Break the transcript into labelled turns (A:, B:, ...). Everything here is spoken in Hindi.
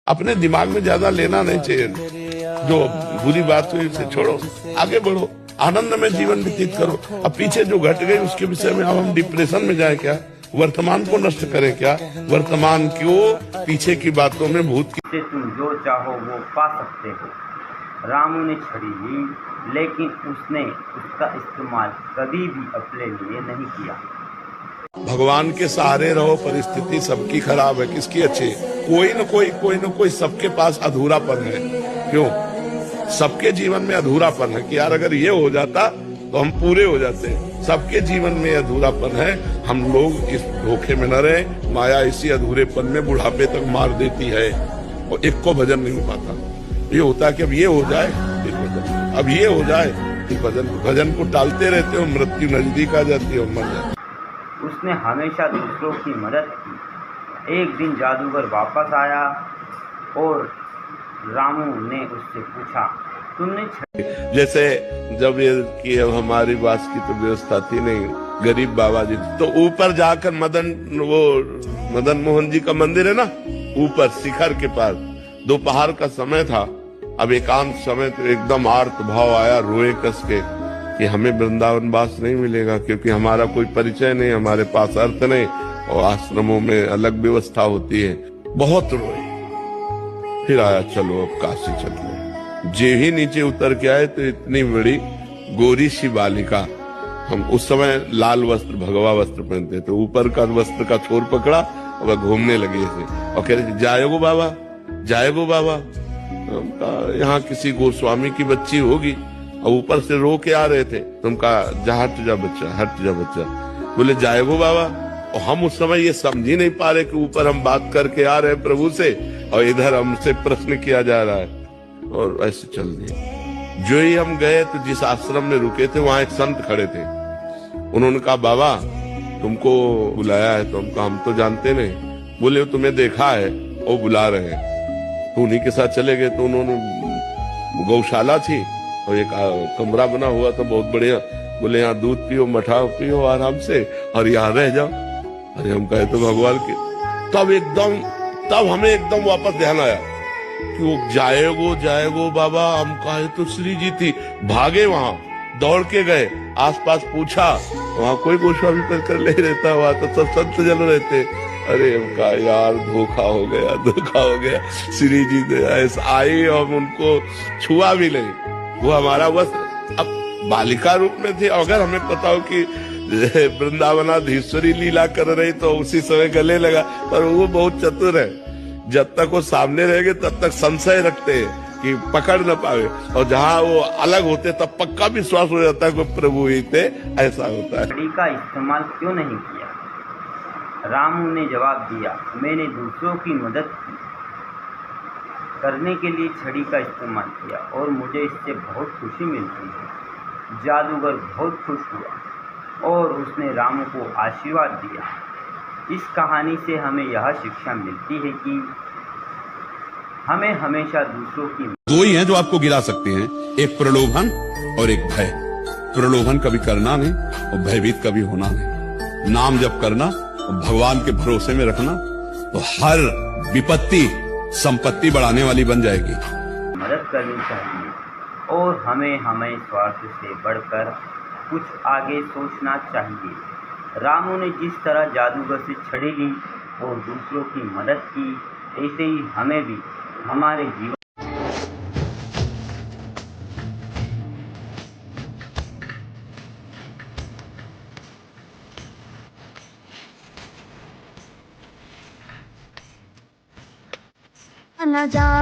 A: अपने दिमाग में ज्यादा लेना नहीं चाहिए। जो बुरी बात हुई उसे छोड़ो, आगे बढ़ो, आनंद में जीवन व्यतीत करो। अब पीछे जो घट गई उसके विषय में अब हम डिप्रेशन में जाए क्या? वर्तमान को नष्ट करें क्या? वर्तमान क्यों, पीछे की बातों में भूत की।
B: से तुम जो चाहो वो पा सकते हो। रामू ने छड़ी ली, लेकिन उसने उसका इस्तेमाल कभी भी अपने लिए नहीं किया।
A: भगवान के सहारे रहो, परिस्थिति सबकी खराब है, किसकी अच्छी? कोई न कोई सबके पास अधूरापन है। क्यों? सबके जीवन में अधूरापन है कि यार अगर ये हो जाता तो हम पूरे हो जाते हैं। सबके जीवन में अधूरापन है, हम लोग इस धोखे में न रहे। माया इसी अधूरेपन में बुढ़ापे तक मार देती है और एक को भजन नहीं हो पाता। ये होता है कि अब ये हो जाए फिर भजन, अब ये हो जाए फिर भजन। भजन को टालते रहते हो, मृत्यु नजदीक आ जाती है और मर जाती है।
B: उसने हमेशा दूसरों की मदद की। एक दिन जादूगर वापस आया और रामू ने उससे पूछा, तुमने
A: जैसे जब ये कि अब हमारी बास की तो व्यवस्था थी नहीं, गरीब बाबा जी तो ऊपर जाकर मदन मोहन जी का मंदिर है ना, ऊपर शिखर के पास, दोपहर का समय था। अब एकांत समय तो एकदम आर्त भाव आया, रोए कस के कि हमें वृंदावन वास नहीं मिलेगा, क्योंकि हमारा कोई परिचय नहीं, हमारे पास अर्थ नहीं और आश्रमों में अलग व्यवस्था होती है। बहुत रोए, फिर आया चलो अब काशी चलते। जे ही नीचे उतर के आए तो इतनी बड़ी गोरी सी बालिका, हम उस समय लाल वस्त्र भगवा वस्त्र पहनते थे, ऊपर का वस्त्र का छोर पकड़ा और वह घूमने लगी ऐसे और कह रहे जाएगो बाबा, जाएगो बाबा। यहाँ किसी गोस्वामी की बच्ची होगी और ऊपर से रो के आ रहे थे। तुम कहा जा, हट जा बच्चा, हट जा बच्चा। बोले जाएगो बाबा। और हम उस समय ये समझ ही नहीं पा रहे कि ऊपर हम बात करके आ रहे हैं प्रभु से और इधर हमसे प्रश्न किया जा रहा है। और ऐसे चल दिए। जो ही हम गए तो जिस आश्रम में रुके थे वहां एक संत खड़े थे। उन्होंने कहा बाबा तुमको बुलाया है। तो हम तो जानते नहीं। बोले तुम्हें देखा है, वो बुला रहे हैं। तो उन्हीं के साथ चले गए। तो उन्होंने, गौशाला थी और एक कमरा बना हुआ था बहुत बढ़िया। बोले यहाँ दूध पियो, मठा पियो आराम से और यहाँ रह जाओ। अरे हम कहे तो भगवान के, तब हमें एकदम वापस ध्यान आया कि वो जाएगो बाबा। हम कहे तो श्री जी थी, भागे वहां, दौड़ के गए, आसपास पूछा, वहां कोई गोस्वामी कर ले रहता, वहां तो सब संत जन रहते। अरे हम कहा यार धोखा हो गया। श्री जी ऐसा आई और हम उनको छुआ भी नहीं। वो हमारा वस्त्र अब बालिका रूप में थी। अगर हमें पता हो कि वृंदावनाधीश्वरी लीला कर रही तो उसी समय गले लगा। पर वो बहुत चतुर है, जब तक वो सामने रहेंगे तब तक संशय रखते हैं कि पकड़ न पावे, और जहाँ वो अलग होते तब पक्का विश्वास हो जाता है कि प्रभु ही थे। ऐसा होता है।
B: छड़ी का इस्तेमाल क्यों नहीं किया? रामू ने जवाब दिया, मैंने दूसरों की मदद करने के लिए छड़ी का इस्तेमाल किया और मुझे इससे बहुत खुशी मिलती है। जादूगर बहुत खुश हुआ और उसने रामू को आशीर्वाद दिया। इस कहानी से हमें यह शिक्षा मिलती है कि हमें हमेशा दूसरों की।
C: दो ही हैं जो आपको गिरा सकते हैं, एक प्रलोभन और एक भय। प्रलोभन कभी करना नहीं और भयभीत कभी होना नहीं। नाम जप करना और भगवान के भरोसे में रखना तो हर विपत्ति संपत्ति बढ़ाने वाली बन जाएगी।
B: मदद करनी चाहिए और हमें स्वार्थ से बढ़कर कुछ आगे सोचना चाहिए। रामू ने जिस तरह जादूगर से छड़ी ली और दूसरों की मदद की, ऐसे ही हमें भी हमारे जीवन
D: न जा